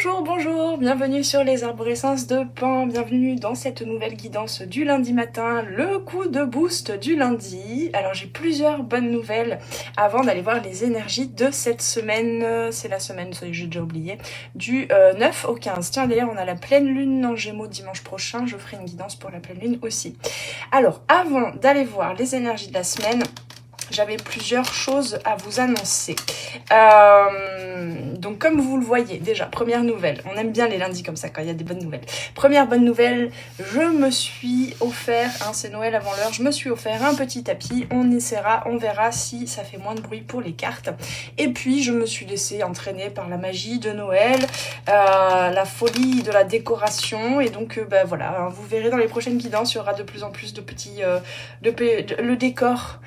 Bonjour, bonjour, bienvenue sur les arborescences de Pan, bienvenue dans cette nouvelle guidance du lundi matin, le coup de boost du lundi. Alors j'ai plusieurs bonnes nouvelles avant d'aller voir les énergies de cette semaine, c'est la semaine, ça j'ai déjà oublié, du 9 au 15. Tiens d'ailleurs on a la pleine lune en Gémeaux dimanche prochain, je ferai une guidance pour la pleine lune aussi. Alors avant d'aller voir les énergies de la semaine, j'avais plusieurs choses à vous annoncer. Donc comme vous le voyez, déjà, première nouvelle. On aime bien les lundis comme ça quand il y a des bonnes nouvelles. Première bonne nouvelle, je me suis offert, c'est Noël avant l'heure, je me suis offert un petit tapis. On essaiera, on verra si ça fait moins de bruit pour les cartes. Et puis je me suis laissée entraîner par la magie de Noël, la folie de la décoration. Et donc voilà, vous verrez dans les prochaines guidances, il y aura de plus en plus de petits... le décor,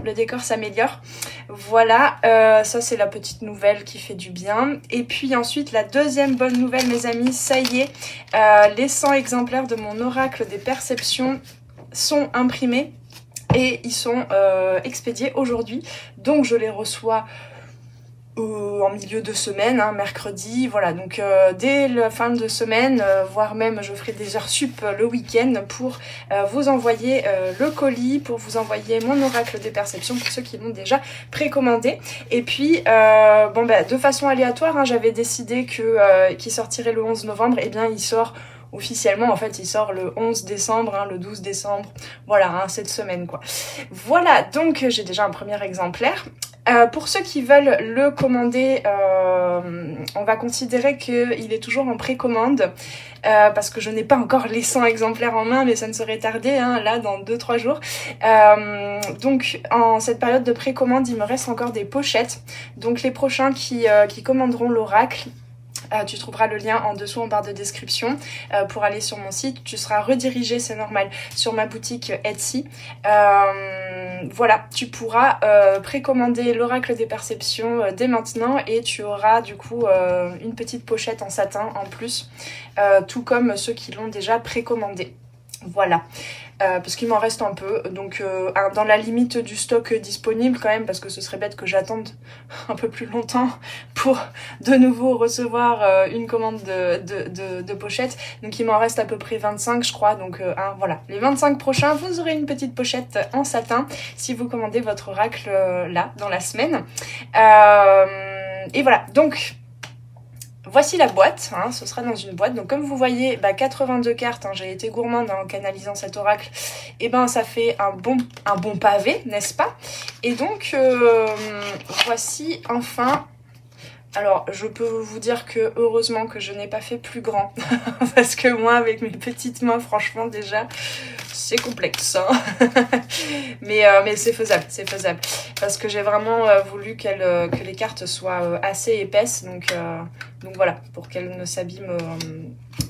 le décor s'améliore. Voilà, ça c'est la petite nouvelle qui fait du bien. Et puis ensuite la deuxième bonne nouvelle mes amis, ça y est, les 100 exemplaires de mon oracle des perceptions sont imprimés et ils sont expédiés aujourd'hui. Donc je les reçois en milieu de semaine, mercredi, voilà, donc dès la fin de semaine, voire même je ferai des heures sup le week-end pour vous envoyer le colis, pour vous envoyer mon oracle des perceptions pour ceux qui l'ont déjà précommandé. Et puis de façon aléatoire, j'avais décidé que qu'il sortirait le 11 novembre, et bien il sort officiellement, en fait, il sort le 11 décembre, le 12 décembre, voilà, cette semaine, quoi. Voilà, donc j'ai déjà un premier exemplaire. Pour ceux qui veulent le commander, on va considérer qu'il est toujours en précommande, parce que je n'ai pas encore les 100 exemplaires en main, mais ça ne saurait tarder, là, dans 2-3 jours. Donc, en cette période de précommande, il me reste encore des pochettes. Donc, les prochains qui commanderont l'oracle, tu trouveras le lien en dessous en barre de description pour aller sur mon site. Tu seras redirigé, c'est normal, sur ma boutique Etsy. Voilà, tu pourras précommander l'oracle des perceptions dès maintenant et tu auras du coup une petite pochette en satin en plus, tout comme ceux qui l'ont déjà précommandé. Voilà, parce qu'il m'en reste un peu, donc dans la limite du stock disponible quand même, parce que ce serait bête que j'attende un peu plus longtemps pour de nouveau recevoir une commande de pochette. Donc il m'en reste à peu près 25 je crois, donc voilà, les 25 prochains vous aurez une petite pochette en satin si vous commandez votre oracle là dans la semaine. Et voilà, donc voici la boîte, ce sera dans une boîte. Donc comme vous voyez, 82 cartes, j'ai été gourmande en canalisant cet oracle. Et ça fait un bon pavé, n'est-ce pas? Et donc voici enfin. Alors je peux vous dire que heureusement que je n'ai pas fait plus grand. Parce que moi avec mes petites mains, franchement déjà, c'est complexe. Mais c'est faisable, c'est faisable. Parce que j'ai vraiment voulu que les cartes soient assez épaisses. Donc voilà, pour qu'elles ne s'abîment,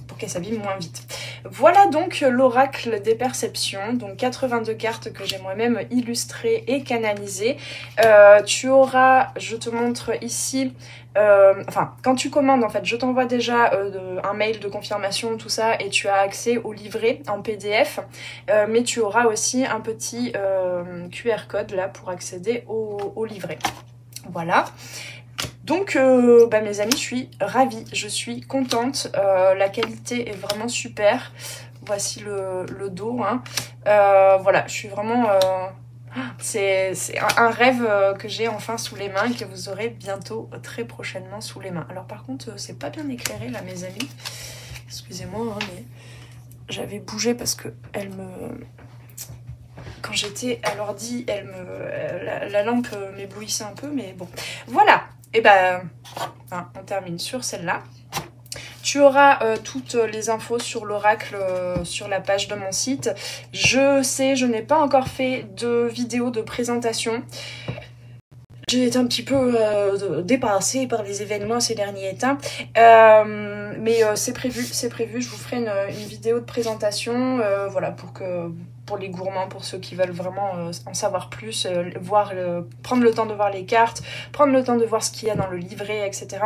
pour qu'elles s'abîment moins vite. Voilà donc l'oracle des perceptions, donc 82 cartes que j'ai moi-même illustrées et canalisées. Tu auras, je te montre ici, quand tu commandes en fait, je t'envoie déjà un mail de confirmation, tout ça, et tu as accès au livret en PDF, mais tu auras aussi un petit QR code là pour accéder au livret. Voilà. Donc mes amis, je suis ravie, je suis contente, la qualité est vraiment super. Voici le dos, voilà, je suis vraiment... c'est un rêve que j'ai enfin sous les mains et que vous aurez bientôt, très prochainement sous les mains. Alors par contre, c'est pas bien éclairé là mes amis, excusez-moi, mais j'avais bougé parce que quand j'étais à l'ordi, la lampe m'éblouissait un peu, mais bon. Voilà, et on termine sur celle-là. Tu auras toutes les infos sur l'oracle sur la page de mon site. Je sais, je n'ai pas encore fait de vidéo de présentation. J'ai été un petit peu dépassée par les événements ces derniers temps. Mais c'est prévu, je vous ferai une vidéo de présentation, voilà, pour les gourmands, pour ceux qui veulent vraiment en savoir plus, prendre le temps de voir les cartes, prendre le temps de voir ce qu'il y a dans le livret, etc.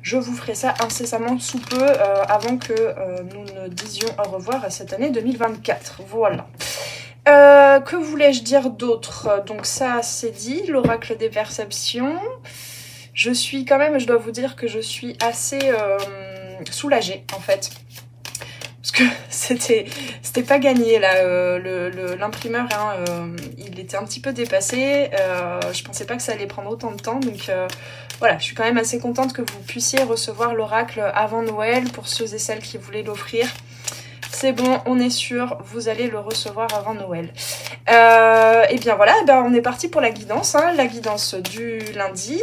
Je vous ferai ça incessamment sous peu, avant que nous ne disions au revoir à cette année 2024. Voilà. Que voulais-je dire d'autre? Donc ça c'est dit, l'oracle des perceptions. Je suis quand même, je dois vous dire que je suis assez soulagée en fait. Parce que c'était pas gagné là, l'imprimeur il était un petit peu dépassé, je pensais pas que ça allait prendre autant de temps, donc voilà, je suis quand même assez contente que vous puissiez recevoir l'oracle avant Noël pour ceux et celles qui voulaient l'offrir. C'est bon, on est sûr, vous allez le recevoir avant Noël. Et bien voilà, on est parti pour la guidance, hein, la guidance du lundi,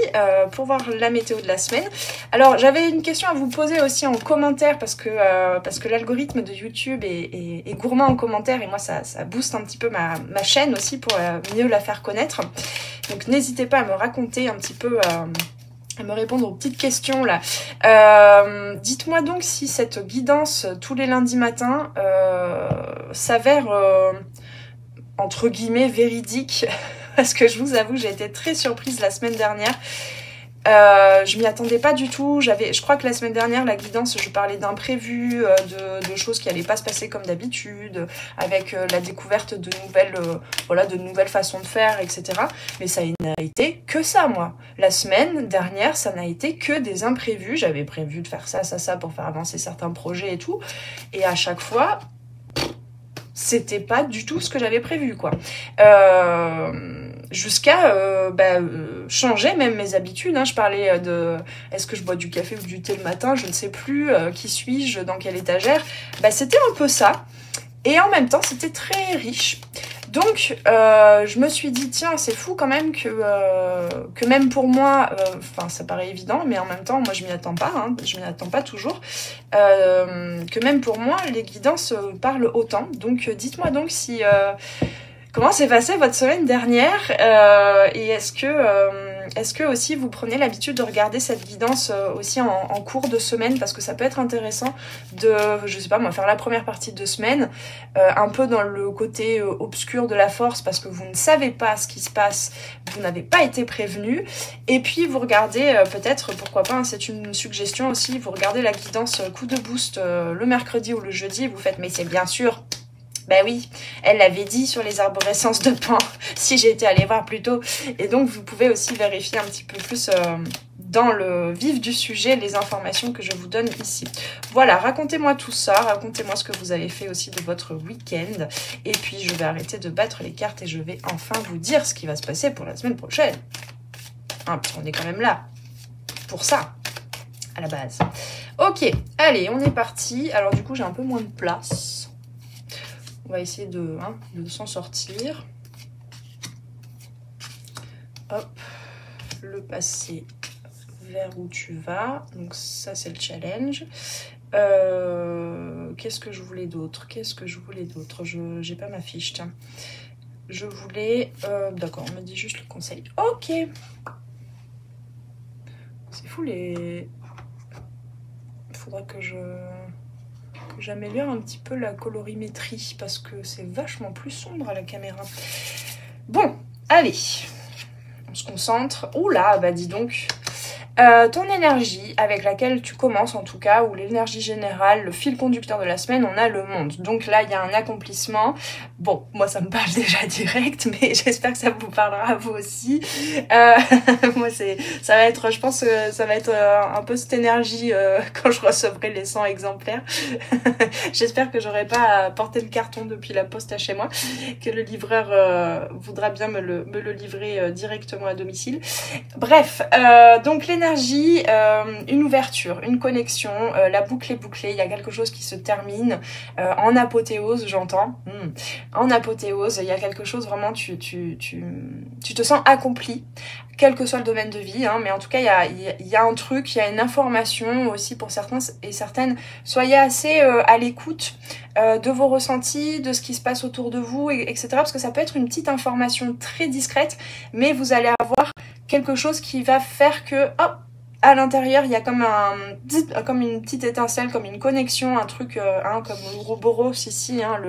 pour voir la météo de la semaine. Alors j'avais une question à vous poser aussi en commentaire, parce que l'algorithme de YouTube est gourmand en commentaire, et moi ça booste un petit peu ma chaîne aussi pour mieux la faire connaître. Donc n'hésitez pas à me raconter un petit peu... à me répondre aux petites questions là. Dites-moi donc si cette guidance tous les lundis matins s'avère entre guillemets véridique, parce que je vous avoue j'ai été très surprise la semaine dernière. Je m'y attendais pas du tout. Je crois que la semaine dernière, la guidance, je parlais d'imprévus, de choses qui allaient pas se passer comme d'habitude, avec la découverte de nouvelles façons de faire, etc. Mais ça n'a été que ça, moi. La semaine dernière, ça n'a été que des imprévus. J'avais prévu de faire ça pour faire avancer certains projets et tout. Et à chaque fois, c'était pas du tout ce que j'avais prévu, quoi. Jusqu'à changer même mes habitudes, hein. Je parlais de est-ce que je bois du café ou du thé le matin, je ne sais plus, qui suis-je, dans quelle étagère. C'était un peu ça, et en même temps c'était très riche. Donc je me suis dit tiens, c'est fou quand même que même pour moi, ça paraît évident, mais en même temps moi je m'y attends pas, hein, je m'y attends pas toujours, que même pour moi les guidances parlent autant. Donc dites-moi donc si comment s'est passée votre semaine dernière, et est-ce que aussi vous prenez l'habitude de regarder cette guidance aussi en cours de semaine, parce que ça peut être intéressant de, je sais pas moi, faire la première partie de semaine, un peu dans le côté obscur de la force, parce que vous ne savez pas ce qui se passe, vous n'avez pas été prévenu, et puis vous regardez peut-être, pourquoi pas, hein, c'est une suggestion aussi, vous regardez la guidance coup de boost le mercredi ou le jeudi, et vous faites mais c'est bien sûr. Ben oui, elle l'avait dit sur les arborescences de Pan, si j'étais allée voir plus tôt. Et donc, vous pouvez aussi vérifier un petit peu plus dans le vif du sujet les informations que je vous donne ici. Voilà, racontez-moi tout ça, racontez-moi ce que vous avez fait aussi de votre week-end. Et puis, je vais arrêter de battre les cartes et je vais enfin vous dire ce qui va se passer pour la semaine prochaine. Hein, parce qu'on est quand même là pour ça, à la base. Ok, allez, on est parti. Alors, du coup, j'ai un peu moins de place. On va essayer de s'en sortir. Hop, le passé vers où tu vas. Donc ça, c'est le challenge. Qu'est-ce que je voulais d'autre? J'ai pas ma fiche, tiens. Je voulais... D'accord, on me dit juste le conseil. Ok. C'est fou les... Il faudra que j'améliore un petit peu la colorimétrie, parce que c'est vachement plus sombre à la caméra. Bon, allez, on se concentre. Oula, bah dis donc. Ton énergie avec laquelle tu commences en tout cas, ou l'énergie générale, le fil conducteur de la semaine, on a le monde. Donc là, il y a un accomplissement. Bon, moi ça me parle déjà direct, mais j'espère que ça vous parlera à vous aussi. Moi ça va être, je pense que ça va être un peu cette énergie quand je recevrai les 100 exemplaires. J'espère que j'aurai pas à porter le carton depuis la poste à chez moi, que le livreur voudra bien me le livrer directement à domicile. Bref, donc l'énergie, une ouverture, une connexion, la boucle est bouclée, il y a quelque chose qui se termine en apothéose, j'entends. En apothéose, il y a quelque chose vraiment, tu te sens accompli, quel que soit le domaine de vie, hein, mais en tout cas, il y a un truc, il y a une information aussi pour certains et certaines. Soyez assez à l'écoute de vos ressentis, de ce qui se passe autour de vous, etc. Parce que ça peut être une petite information très discrète, mais vous allez avoir quelque chose qui va faire que, hop, à l'intérieur, il y a comme une petite étincelle, comme une connexion, un truc, comme l'Ouroboros ici, hein,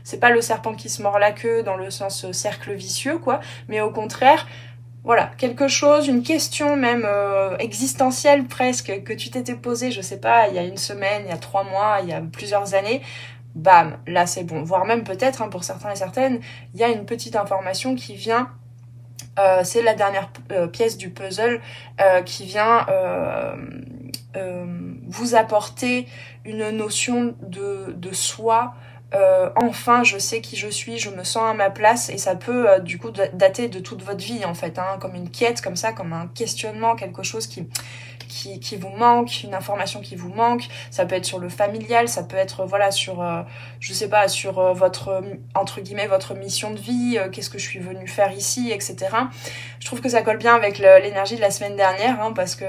c'est pas le serpent qui se mord la queue dans le sens cercle vicieux, quoi, mais au contraire, voilà, quelque chose, une question même existentielle presque, que tu t'étais posée, je sais pas, il y a une semaine, il y a 3 mois, il y a plusieurs années, bam, là c'est bon, voire même peut-être, hein, pour certains et certaines, il y a une petite information qui vient. C'est la dernière pièce du puzzle qui vient vous apporter une notion de soi. Enfin je sais qui je suis, je me sens à ma place, et ça peut du coup dater de toute votre vie en fait, hein, comme une quête comme ça, comme un questionnement, quelque chose qui vous manque, une information qui vous manque. Ça peut être sur le familial, ça peut être voilà sur je sais pas, sur votre entre guillemets votre mission de vie, qu'est-ce que je suis venue faire ici, etc. Je trouve que ça colle bien avec l'énergie de la semaine dernière, hein, parce que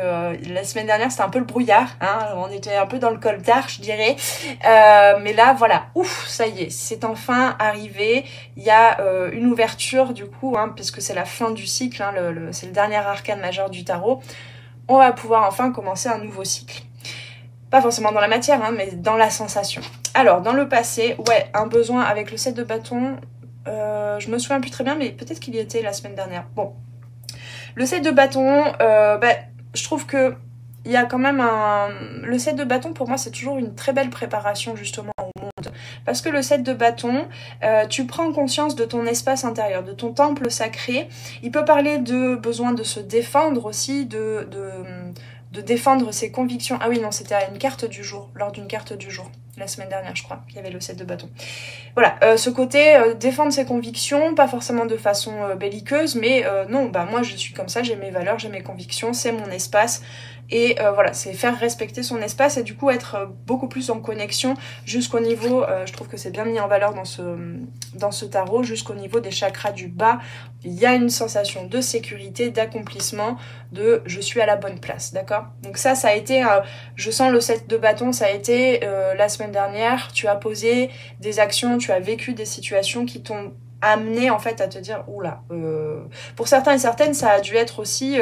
la semaine dernière c'était un peu le brouillard, hein, on était un peu dans le coltard je dirais, mais là voilà, ouf, ça y est, c'est enfin arrivé. Il y a une ouverture du coup, hein, puisque c'est la fin du cycle, hein, c'est le dernier arcane majeur du tarot. On va pouvoir enfin commencer un nouveau cycle. Pas forcément dans la matière, hein, mais dans la sensation. Alors, dans le passé, ouais, un besoin avec le 7 de bâton, je me souviens plus très bien, mais peut-être qu'il y était la semaine dernière. Bon, le 7 de bâton, je trouve que il y a quand même le 7 de bâton, pour moi, c'est toujours une très belle préparation justement au monde. Parce que le 7 de bâton, tu prends conscience de ton espace intérieur, de ton temple sacré. Il peut parler de besoin de se défendre aussi, de défendre ses convictions. Ah oui, non, c'était à une carte du jour, lors d'une carte du jour, la semaine dernière, je crois, qu'il y avait le 7 de bâton. Voilà, ce côté, défendre ses convictions, pas forcément de façon belliqueuse, mais non, bah moi je suis comme ça, j'ai mes valeurs, j'ai mes convictions, c'est mon espace. Et voilà, c'est faire respecter son espace et du coup être beaucoup plus en connexion jusqu'au niveau, je trouve que c'est bien mis en valeur dans ce tarot, jusqu'au niveau des chakras du bas. Il y a une sensation de sécurité, d'accomplissement, de je suis à la bonne place, d'accord? Donc ça a été, je sens le 7 de bâton, ça a été la semaine dernière, tu as posé des actions, tu as vécu des situations qui t'ont amené en fait à te dire oula, pour certains et certaines ça a dû être aussi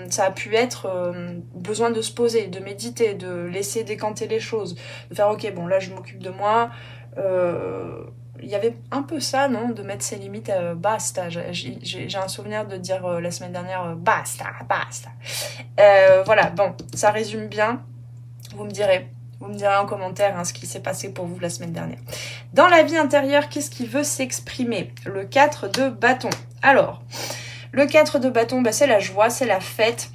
ça a pu être besoin de se poser, de méditer, de laisser décanter les choses, de faire ok bon là je m'occupe de moi, il y avait un peu ça, non, de mettre ses limites, basta. J'ai un souvenir de dire la semaine dernière basta. Voilà, bon, ça résume bien, vous me direz en commentaire hein, ce qui s'est passé pour vous la semaine dernière. Dans la vie intérieure, qu'est-ce qui veut s'exprimer? Le 4 de bâton. Alors, le 4 de bâton, bah, c'est la joie, c'est la fête.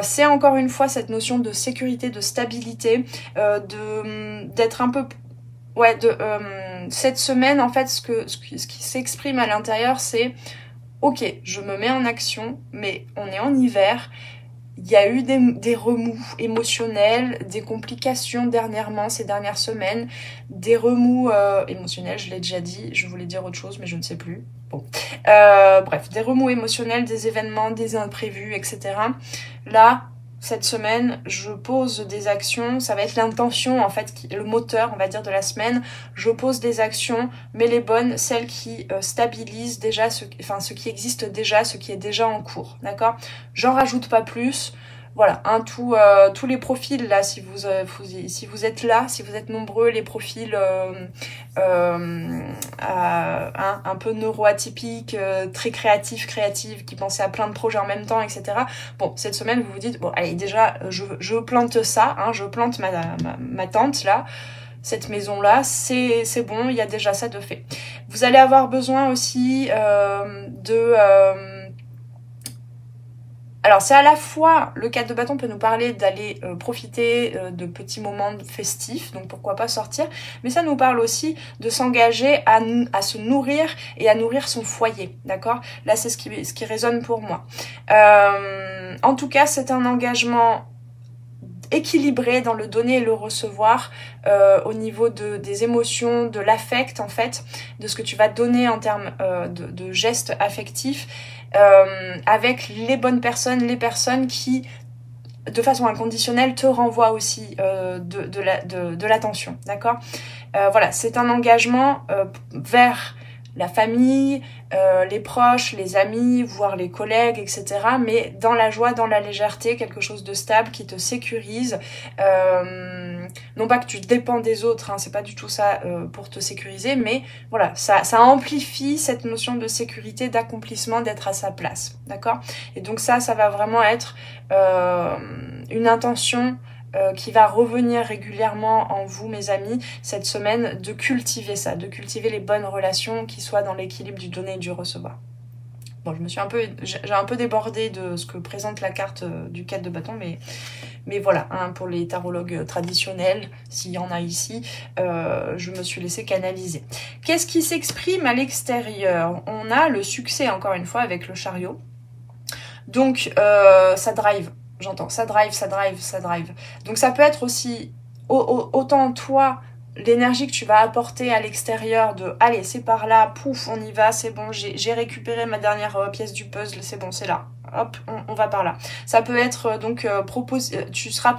C'est encore une fois cette notion de sécurité, de stabilité, d'être un peu... Ouais, cette semaine, en fait, ce qui s'exprime à l'intérieur, c'est ok, je me mets en action, mais on est en hiver. Il y a eu des remous émotionnels, des complications dernièrement, ces dernières semaines, des remous émotionnels, je l'ai déjà dit, je voulais dire autre chose, mais je ne sais plus. Bon, bref, des remous émotionnels, des événements, des imprévus, etc. Là, cette semaine, je pose des actions, ça va être l'intention, en fait, le moteur, on va dire, de la semaine. Je pose des actions, mais les bonnes, celles qui stabilisent déjà, ce qui existe déjà, ce qui est déjà en cours, d'accord? J'en rajoute pas plus. Voilà, hein, tous les profils là, si vous êtes là, si vous êtes nombreux, les profils un peu neuroatypiques, très créatifs, qui pensaient à plein de projets en même temps, etc. Bon, cette semaine, vous vous dites, bon, allez, déjà, je plante ça, hein, je plante ma tente là, cette maison-là, c'est bon, il y a déjà ça de fait. Vous allez avoir besoin aussi alors c'est à la fois, le 4 de bâton peut nous parler d'aller profiter de petits moments festifs, donc pourquoi pas sortir, mais ça nous parle aussi de s'engager à se nourrir et à nourrir son foyer, d'accord? Là c'est ce qui résonne pour moi. En tout cas c'est un engagement équilibré dans le donner et le recevoir au niveau des émotions, de l'affect en fait, de ce que tu vas donner en termes de gestes affectifs, avec les bonnes personnes, les personnes qui de façon inconditionnelle te renvoient aussi de l'attention, d'accord? Voilà, c'est un engagement vers la famille, les proches, les amis, voire les collègues, etc. Mais dans la joie, dans la légèreté, quelque chose de stable qui te sécurise. Non pas que tu dépends des autres, hein, c'est pas du tout ça pour te sécuriser, mais voilà, ça amplifie cette notion de sécurité, d'accomplissement, d'être à sa place, d'accord? Et donc ça va vraiment être une intention qui va revenir régulièrement en vous, mes amis, cette semaine, de cultiver ça, de cultiver les bonnes relations qui soient dans l'équilibre du donner et du recevoir. Bon, j'ai un peu débordé de ce que présente la carte du 4 de bâton, mais voilà, hein, pour les tarologues traditionnels, s'il y en a ici, je me suis laissée canaliser. Qu'est-ce qui s'exprime à l'extérieur? On a le succès, encore une fois, avec le chariot. Donc, ça drive, j'entends, ça drive, ça drive, ça drive. Donc, ça peut être aussi, autant toi, l'énergie que tu vas apporter à l'extérieur de « Allez, c'est par là, pouf, on y va, c'est bon, j'ai récupéré ma dernière pièce du puzzle, c'est bon, c'est là. » Hop, on va par là. Ça peut être donc tu seras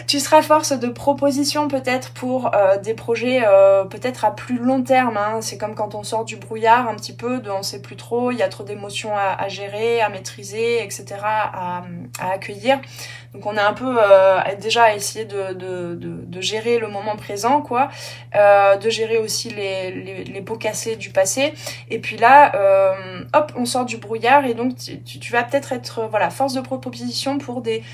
tu seras force de proposition peut-être pour des projets peut-être à plus long terme. Hein. C'est comme quand on sort du brouillard un petit peu, on sait plus trop, il y a trop d'émotions à gérer, à maîtriser, etc., à accueillir. Donc on a un peu déjà essayé de gérer le moment présent, quoi, de gérer aussi les pots cassés du passé. Et puis là, hop, on sort du brouillard et donc tu vas peut-être être voilà, force de proposition pour des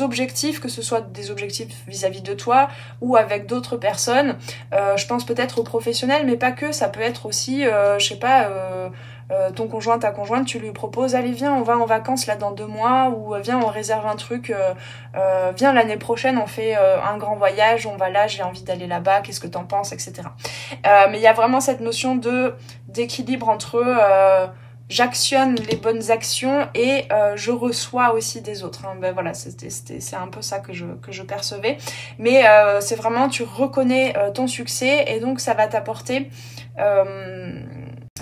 objectifs, que ce soit des objectifs vis-à-vis de toi ou avec d'autres personnes. Je pense peut-être aux professionnels, mais pas que, ça peut être aussi, je sais pas... ton conjoint, ta conjointe, tu lui proposes, allez viens, on va en vacances là dans 2 mois, ou viens, on réserve un truc, viens l'année prochaine, on fait un grand voyage, on va là, j'ai envie d'aller là-bas, qu'est-ce que t'en penses, etc. Mais il y a vraiment cette notion d'équilibre entre j'actionne les bonnes actions et je reçois aussi des autres. Hein. Ben voilà, c'est un peu ça que je percevais. Mais c'est vraiment, tu reconnais ton succès et donc ça va t'apporter...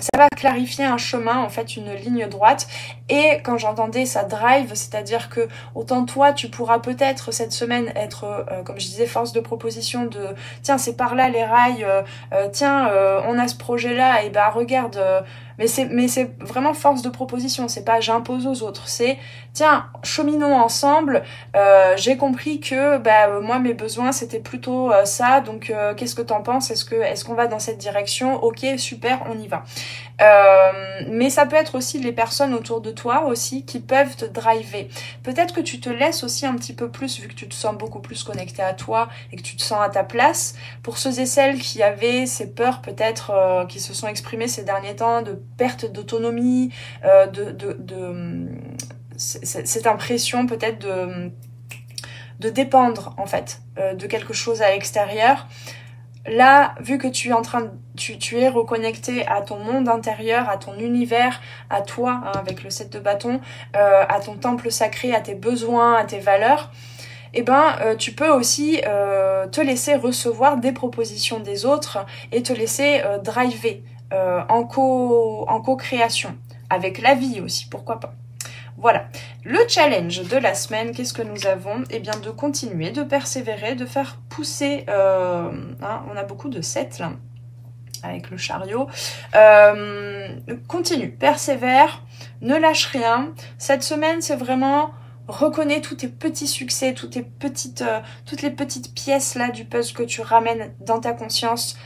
ça va clarifier un chemin, en fait, une ligne droite. Et quand j'entendais ça drive, c'est-à-dire que autant toi, tu pourras peut-être cette semaine être, comme je disais, force de proposition de tiens, c'est par là les rails, tiens, on a ce projet-là, et bah regarde... mais c'est vraiment force de proposition, c'est pas j'impose aux autres, c'est tiens, cheminons ensemble, j'ai compris que moi mes besoins c'était plutôt ça, donc qu'est-ce que t'en penses, est-ce qu'on va dans cette direction? Ok, super, on y va. Mais ça peut être aussi les personnes autour de toi aussi qui peuvent te driver. Peut-être que tu te laisses aussi un petit peu plus, vu que tu te sens beaucoup plus connecté à toi et que tu te sens à ta place. Pour ceux et celles qui avaient ces peurs peut-être qui se sont exprimées ces derniers temps de perte d'autonomie, cette impression peut-être de dépendre en fait de quelque chose à l'extérieur. Là, vu que tu es reconnecté à ton monde intérieur, à ton univers, à toi, hein, avec le 7 de bâton, à ton temple sacré, à tes besoins, à tes valeurs, eh tu peux aussi te laisser recevoir des propositions des autres et te laisser driver en co-création, avec la vie aussi, pourquoi pas. Voilà, le challenge de la semaine, qu'est-ce que nous avons? Eh bien, de continuer, de persévérer, de faire pousser... on a beaucoup de 7 là, avec le chariot. Continue, persévère, ne lâche rien. Cette semaine, c'est vraiment... Reconnais tous tes petits succès, toutes les petites pièces là du puzzle que tu ramènes dans ta conscience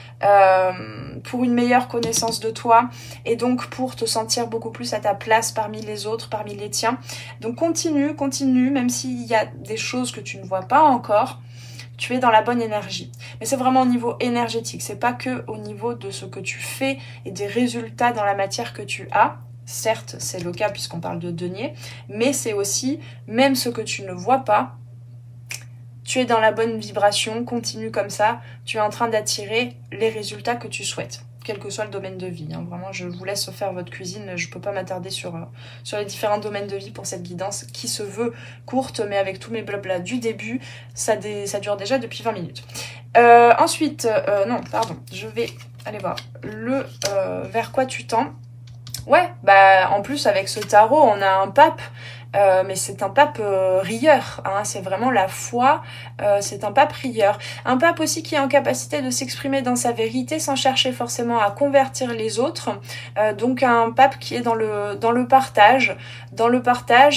pour une meilleure connaissance de toi et donc pour te sentir beaucoup plus à ta place parmi les autres, parmi les tiens. Donc continue, même s'il y a des choses que tu ne vois pas encore, tu es dans la bonne énergie. Mais c'est vraiment au niveau énergétique, c'est pas que au niveau de ce que tu fais et des résultats dans la matière que tu as. Certes, c'est le cas puisqu'on parle de denier, mais c'est aussi, même ce que tu ne vois pas, tu es dans la bonne vibration, continue comme ça, tu es en train d'attirer les résultats que tu souhaites, quel que soit le domaine de vie. Hein. Vraiment, je vous laisse faire votre cuisine, je ne peux pas m'attarder sur les différents domaines de vie pour cette guidance qui se veut courte, mais avec tous mes blabla du début, ça dure déjà depuis 20 minutes. Ensuite, je vais aller voir vers quoi tu tends. Ouais, en plus avec ce tarot, on a un pape, mais c'est un pape rieur, hein, c'est vraiment la foi, c'est un pape rieur. Un pape aussi qui est en capacité de s'exprimer dans sa vérité sans chercher forcément à convertir les autres, donc un pape qui est dans le partage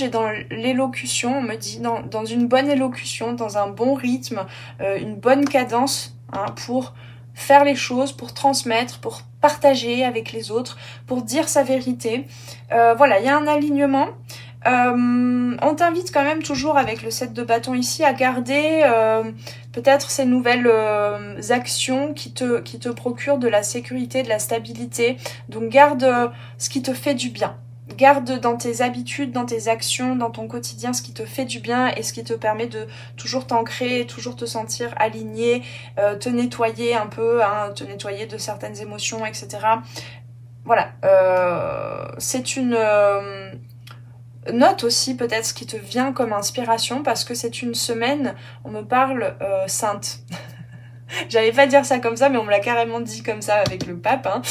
et dans l'élocution, on me dit, dans une bonne élocution, dans un bon rythme, une bonne cadence, hein, pour faire les choses, pour transmettre, pour partager avec les autres, pour dire sa vérité. Voilà, il y a un alignement. On t'invite quand même toujours avec le 7 de bâton ici à garder peut-être ces nouvelles actions qui te procurent de la sécurité, de la stabilité. Donc garde ce qui te fait du bien. Garde dans tes habitudes, dans tes actions, dans ton quotidien ce qui te fait du bien et ce qui te permet de toujours t'ancrer, toujours te sentir aligné, te nettoyer un peu, hein, te nettoyer de certaines émotions, etc. Voilà, c'est une note aussi peut-être ce qui te vient comme inspiration parce que c'est une semaine, on me parle sainte. J'allais pas dire ça comme ça, mais on me l'a carrément dit comme ça avec le pape. Hein.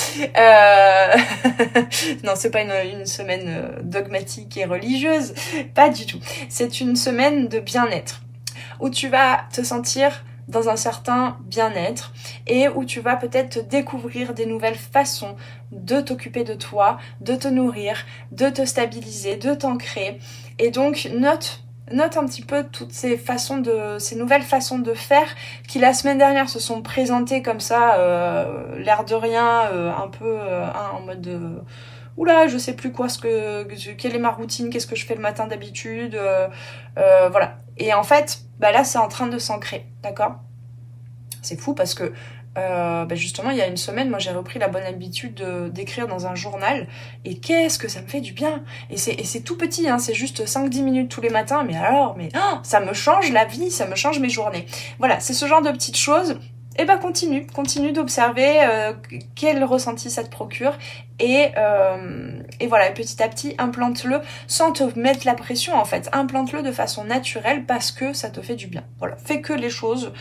Non, c'est pas une semaine dogmatique et religieuse, pas du tout. C'est une semaine de bien-être, où tu vas te sentir dans un certain bien-être et où tu vas peut-être te découvrir des nouvelles façons de t'occuper de toi, de te nourrir, de te stabiliser, de t'ancrer. Et donc, note un petit peu toutes ces nouvelles façons de faire qui la semaine dernière se sont présentées comme ça, l'air de rien, un peu en mode oula, je sais plus quoi, quelle est ma routine, qu'est-ce que je fais le matin d'habitude, voilà. Et en fait, bah là c'est en train de s'ancrer, d'accord? C'est fou parce que justement il y a une semaine, moi j'ai repris la bonne habitude d'écrire dans un journal et qu'est-ce que ça me fait du bien, et c'est tout petit, hein, c'est juste 5-10 minutes tous les matins, mais alors ça me change la vie, ça me change mes journées. Voilà, c'est ce genre de petites choses. Et bah continue d'observer quel ressenti ça te procure et voilà, petit à petit implante-le sans te mettre la pression en fait, implante-le de façon naturelle parce que ça te fait du bien. Voilà, fais que les choses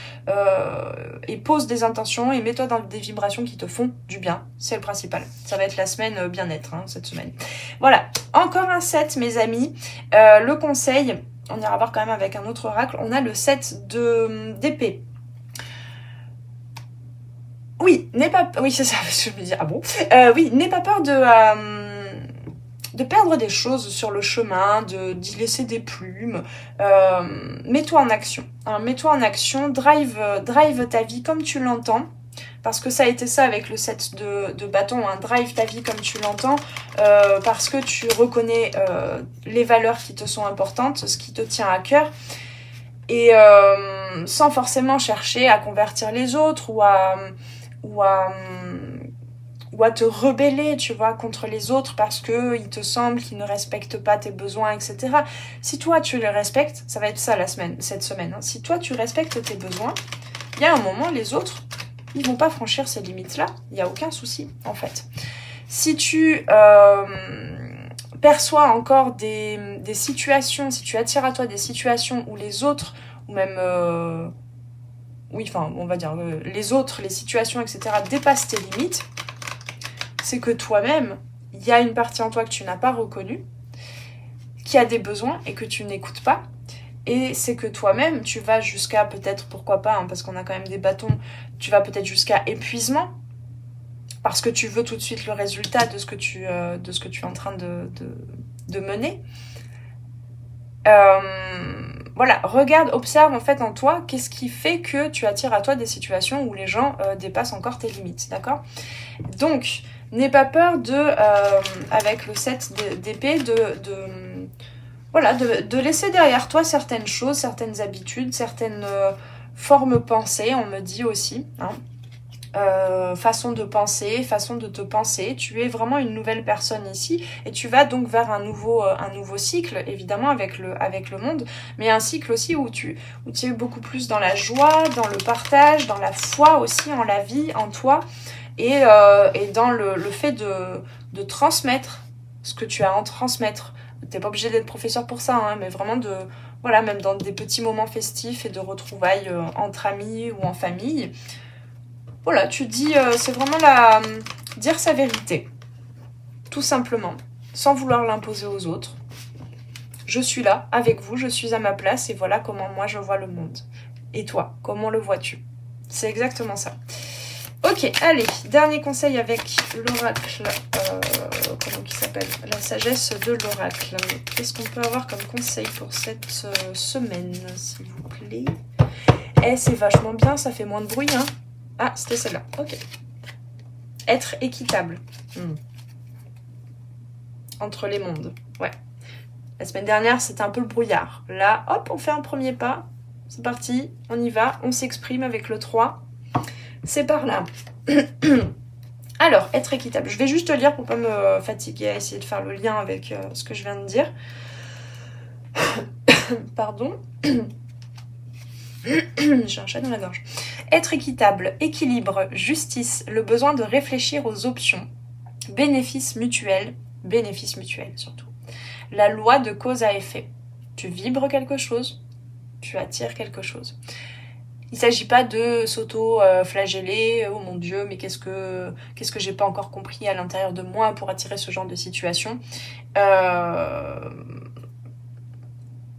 et pose des intentions et mets-toi dans des vibrations qui te font du bien, c'est le principal. Ça va être la semaine bien-être, hein, cette semaine. Voilà, encore un 7 mes amis, le conseil, on ira voir quand même avec un autre oracle, on a le 7 d'épée. Oui, c'est ça, je me dis, ah bon, oui, n'aie pas peur de perdre des choses sur le chemin, d'y laisser des plumes, mets-toi en action, hein, mets-toi en action, drive ta vie comme tu l'entends, parce que ça a été ça avec le 7 de bâton, hein, drive ta vie comme tu l'entends, parce que tu reconnais les valeurs qui te sont importantes, ce qui te tient à cœur, et sans forcément chercher à convertir les autres ou à te rebeller, tu vois, contre les autres parce que il te semble qu'ils ne respectent pas tes besoins, etc. Si toi tu les respectes, ça va être ça cette semaine, hein. Si toi tu respectes tes besoins, il y a un moment, les autres, ils vont pas franchir ces limites-là, il n'y a aucun souci, en fait. Si tu perçois encore des situations, si tu attires à toi des situations où les autres, ou même... oui, enfin, on va dire les autres, les situations, etc. dépassent tes limites, c'est que toi-même, il y a une partie en toi que tu n'as pas reconnue, qui a des besoins et que tu n'écoutes pas. Et c'est que toi-même, tu vas jusqu'à peut-être, pourquoi pas, hein, parce qu'on a quand même des bâtons, tu vas peut-être jusqu'à épuisement, parce que tu veux tout de suite le résultat de ce que tu es en train de mener. Voilà, regarde, observe en fait en toi qu'est-ce qui fait que tu attires à toi des situations où les gens dépassent encore tes limites, d'accord? Donc, n'aie pas peur avec le 7 d'épée, de laisser derrière toi certaines choses, certaines habitudes, certaines formes pensées, on me dit aussi, hein. Façon de penser, façon de te penser, tu es vraiment une nouvelle personne ici et tu vas donc vers un nouveau cycle évidemment avec le monde, mais un cycle aussi où tu es beaucoup plus dans la joie, dans le partage, dans la foi aussi en la vie, en toi et dans le fait de transmettre ce que tu as à en transmettre. T'es pas obligé d'être professeur pour ça, hein, mais vraiment voilà, même dans des petits moments festifs et de retrouvailles entre amis ou en famille. Voilà, tu dis, c'est vraiment dire sa vérité, tout simplement, sans vouloir l'imposer aux autres. Je suis là, avec vous, je suis à ma place, et voilà comment moi je vois le monde. Et toi, comment le vois-tu? C'est exactement ça. Ok, allez, dernier conseil avec l'oracle, comment il s'appelle? La sagesse de l'oracle. Qu'est-ce qu'on peut avoir comme conseil pour cette semaine, s'il vous plaît? Eh, c'est vachement bien, ça fait moins de bruit, hein? Ah, c'était celle-là, ok. Être équitable. Entre les mondes, ouais. La semaine dernière, c'était un peu le brouillard. Là, hop, on fait un premier pas. C'est parti, on y va, on s'exprime avec le 3. C'est par là. Alors, être équitable. Je vais juste lire pour pas me fatiguer à essayer de faire le lien avec ce que je viens de dire. Pardon. J'ai un chat dans la gorge. Être équitable, équilibre, justice, le besoin de réfléchir aux options, bénéfice mutuel surtout. La loi de cause à effet. Tu vibres quelque chose, tu attires quelque chose. Il ne s'agit pas de s'auto-flageller, oh mon Dieu, mais qu'est-ce que j'ai pas encore compris à l'intérieur de moi pour attirer ce genre de situation.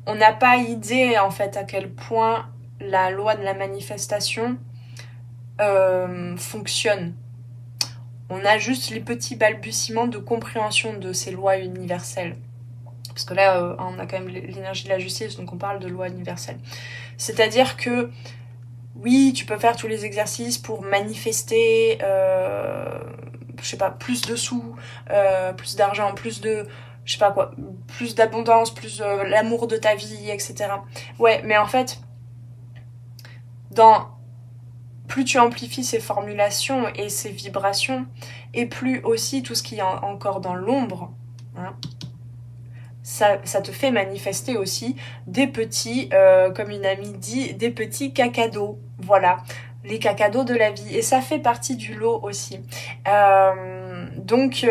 On n'a pas idée en fait à quel point la loi de la manifestation fonctionne. On a juste les petits balbutiements de compréhension de ces lois universelles. Parce que là, on a quand même l'énergie de la justice, donc on parle de loi universelle. C'est-à-dire que, oui, tu peux faire tous les exercices pour manifester, je sais pas, plus de sous, plus d'argent, plus de, je sais pas quoi, plus d'abondance, plus l'amour de ta vie, etc. Ouais, mais en fait, plus tu amplifies ces formulations et ces vibrations, et plus aussi tout ce qui est encore dans l'ombre, hein, ça te fait manifester aussi des petits, comme une amie dit, des petits cacados. Voilà, les cacados de la vie. Et ça fait partie du lot aussi. Donc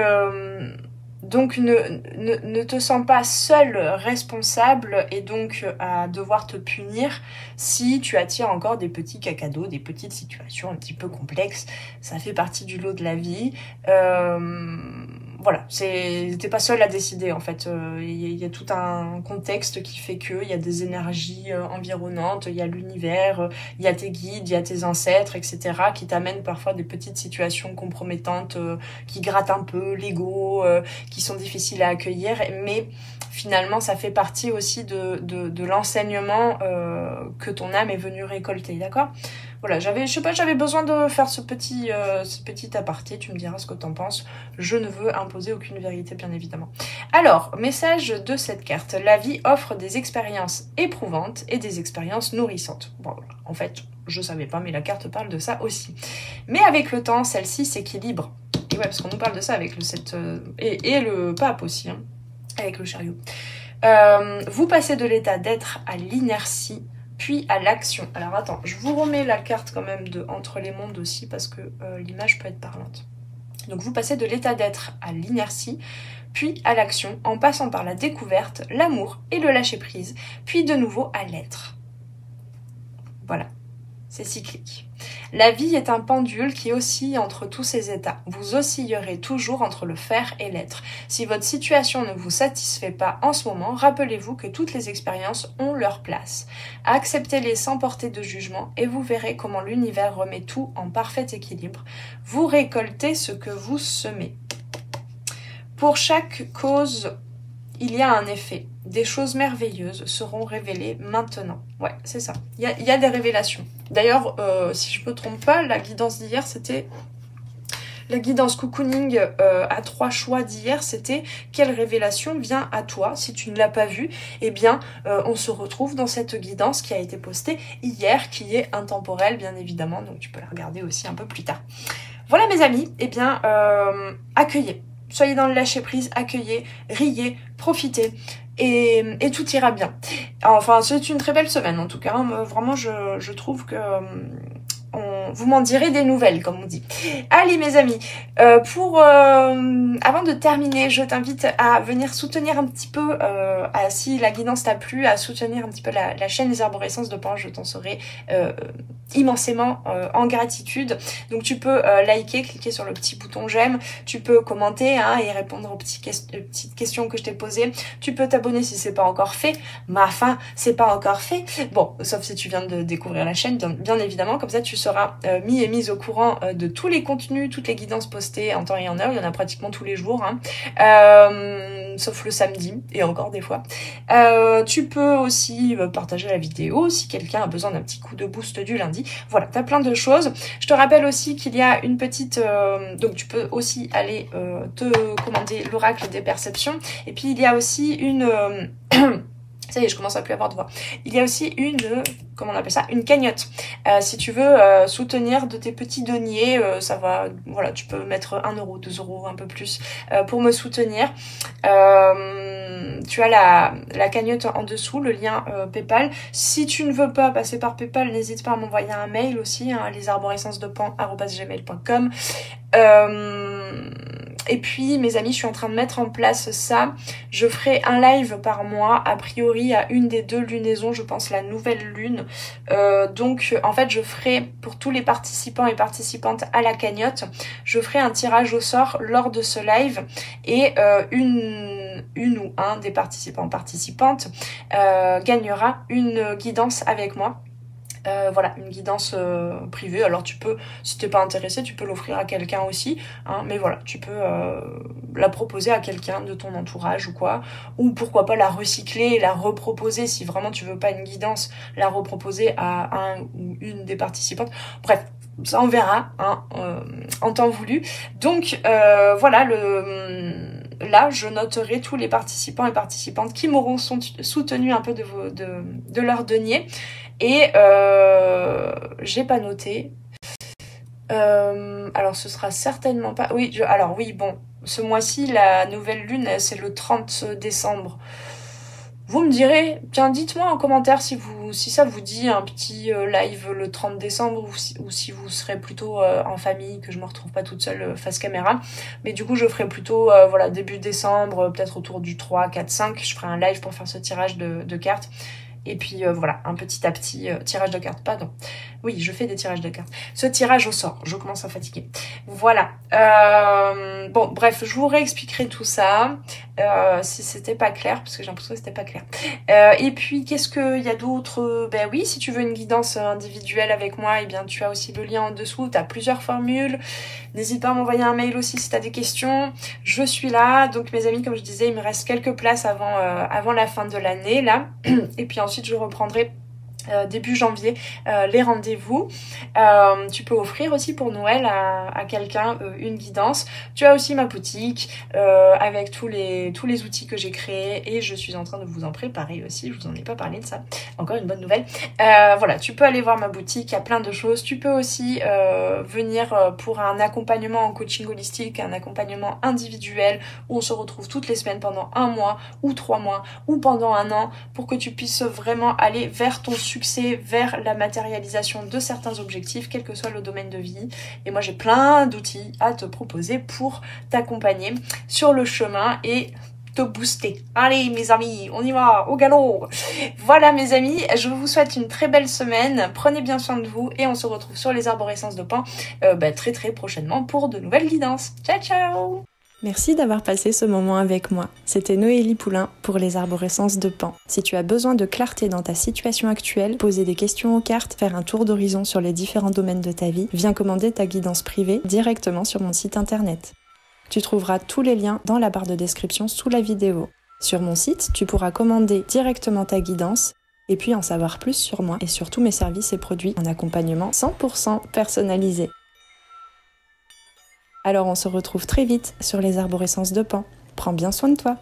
ne te sens pas seul responsable et donc à devoir te punir si tu attires encore des petits cacados, des petites situations un petit peu complexes. Ça fait partie du lot de la vie. Voilà, t'es pas seul à décider en fait. Il y a tout un contexte qui fait que il y a des énergies environnantes, il y a l'univers, il y a tes guides, il y a tes ancêtres, etc. qui t'amènent parfois des petites situations compromettantes qui grattent un peu l'ego, qui sont difficiles à accueillir, mais finalement ça fait partie aussi de l'enseignement que ton âme est venue récolter, d'accord ? Voilà, j'avais besoin de faire ce petit aparté, tu me diras ce que t'en penses. Je ne veux imposer aucune vérité, bien évidemment. Alors, message de cette carte. La vie offre des expériences éprouvantes et des expériences nourrissantes. Bon, en fait, je savais pas, mais la carte parle de ça aussi. Mais avec le temps, celle-ci s'équilibre. Et ouais, parce qu'on nous parle de ça avec et le pape aussi, hein, avec le chariot. Vous passez de l'état d'être à l'inertie, puis à l'action. Alors attends, je vous remets la carte quand même de Entre les mondes aussi, parce que l'image peut être parlante. Donc vous passez de l'état d'être à l'inertie, puis à l'action, en passant par la découverte, l'amour et le lâcher-prise, puis de nouveau à l'être. Voilà, c'est cyclique. La vie est un pendule qui oscille entre tous ces états. Vous oscillerez toujours entre le faire et l'être. Si votre situation ne vous satisfait pas en ce moment, rappelez-vous que toutes les expériences ont leur place. Acceptez-les sans porter de jugement et vous verrez comment l'univers remet tout en parfait équilibre. Vous récoltez ce que vous semez. Pour chaque cause, il y a un effet. Des choses merveilleuses seront révélées maintenant. Ouais, c'est ça. Il y a des révélations. D'ailleurs, si je me trompe pas, la guidance d'hier, c'était... La guidance cocooning à 3 choix d'hier, c'était quelle révélation vient à toi. Si tu ne l'as pas vue, eh bien, on se retrouve dans cette guidance qui a été postée hier, qui est intemporelle, bien évidemment. Donc, tu peux la regarder aussi un peu plus tard. Voilà, mes amis. Eh bien, accueillez. Soyez dans le lâcher-prise, accueillez, riez, profitez. Et tout ira bien. Enfin, c'est une très belle semaine en tout cas. Hein. Vraiment, je trouve que vous m'en direz des nouvelles, comme on dit. Allez, mes amis, avant de terminer, je t'invite à venir soutenir un petit peu, si la guidance t'a plu, à soutenir un petit peu la chaîne des arborescences de Pan. Je t'en serai immensément en gratitude. Donc tu peux liker, cliquer sur le petit bouton j'aime, tu peux commenter hein, et répondre aux petites questions que je t'ai posées. Tu peux t'abonner si c'est pas encore fait. C'est pas encore fait. Bon, sauf si tu viens de découvrir la chaîne, bien évidemment, comme ça tu seras mis et mise au courant de tous les contenus, toutes les guidances postées en temps et en heure. Il y en a pratiquement tous les jours, hein. Sauf le samedi et encore des fois. Tu peux aussi partager la vidéo si quelqu'un a besoin d'un petit coup de boost du lundi. Voilà, t'as plein de choses. Je te rappelle aussi qu'il y a une petite... donc tu peux aussi aller te commander l'oracle des perceptions. Et puis il y a aussi une... ça y est, je commence à plus avoir de voix. Il y a aussi une, comment on appelle ça, une cagnotte. Si tu veux soutenir de tes petits deniers, ça va, voilà, tu peux mettre 1 euro, 2 euros, un peu plus, pour me soutenir. Tu as la cagnotte en dessous, le lien PayPal. Si tu ne veux pas passer par PayPal, n'hésite pas à m'envoyer un mail aussi, hein, lesarborescences-de-pan@gmail.com. Et puis, mes amis, je suis en train de mettre en place ça. Je ferai un live par mois, a priori à une des 2 lunaisons, je pense la nouvelle lune. Donc, en fait, je ferai pour tous les participants et participantes à la cagnotte, je ferai un tirage au sort lors de ce live et une ou un des participantes gagnera une guidance avec moi. Voilà, une guidance privée. Alors tu peux, si t'es pas intéressé, tu peux l'offrir à quelqu'un aussi, hein, mais voilà, tu peux la proposer à quelqu'un de ton entourage ou quoi, ou pourquoi pas la recycler et la reproposer si vraiment tu veux pas une guidance, la reproposer à un ou une des participantes. Bref, ça on verra, hein, en temps voulu. Donc voilà, là, je noterai tous les participants et participantes qui m'auront soutenu un peu de leur denier. Et j'ai pas noté. Alors ce sera certainement pas... Oui, alors oui, bon, ce mois-ci, la nouvelle lune, c'est le 30 décembre. Vous me direz, tiens, dites-moi en commentaire si ça vous dit un petit live le 30 décembre ou si vous serez plutôt en famille, que je me retrouve pas toute seule face caméra. Mais du coup, je ferai plutôt voilà, début décembre, peut-être autour du 3, 4, 5. Je ferai un live pour faire ce tirage de cartes. Et puis voilà, un petit à petit tirage de cartes, pardon. Oui, je fais des tirages de cartes. Ce tirage au sort, je commence à fatiguer. Voilà. Bon, bref, je vous réexpliquerai tout ça. Si c'était pas clair, parce que j'ai l'impression que c'était pas clair. Et puis, qu'est-ce qu'il y a d'autre? Ben oui, si tu veux une guidance individuelle avec moi, eh bien, tu as aussi le lien en dessous. Tu as plusieurs formules. N'hésite pas à m'envoyer un mail aussi si tu as des questions. Je suis là. Donc, mes amis, comme je disais, il me reste quelques places avant la fin de l'année, là. Et puis ensuite, je reprendrai début janvier les rendez-vous. Tu peux offrir aussi pour Noël à quelqu'un une guidance. Tu as aussi ma boutique avec tous les outils que j'ai créés et je suis en train de vous en préparer aussi. Je vous en ai pas parlé de ça. Encore une bonne nouvelle. Voilà, tu peux aller voir ma boutique, il y a plein de choses. Tu peux aussi venir pour un accompagnement en coaching holistique, un accompagnement individuel où on se retrouve toutes les semaines pendant 1 mois ou 3 mois ou pendant 1 an pour que tu puisses vraiment aller vers ton succès, vers la matérialisation de certains objectifs, quel que soit le domaine de vie. Et moi, j'ai plein d'outils à te proposer pour t'accompagner sur le chemin et te booster. Allez, mes amis, on y va, au galop. Voilà, mes amis, je vous souhaite une très belle semaine. Prenez bien soin de vous et on se retrouve sur les arborescences de Pan très très prochainement pour de nouvelles guidances. Ciao, ciao! Merci d'avoir passé ce moment avec moi. C'était Noélie Poulain pour les arborescences de Pan. Si tu as besoin de clarté dans ta situation actuelle, poser des questions aux cartes, faire un tour d'horizon sur les différents domaines de ta vie, viens commander ta guidance privée directement sur mon site internet. Tu trouveras tous les liens dans la barre de description sous la vidéo. Sur mon site, tu pourras commander directement ta guidance et puis en savoir plus sur moi et sur tous mes services et produits en accompagnement 100% personnalisé. Alors on se retrouve très vite sur les arborescences de Pan. Prends bien soin de toi.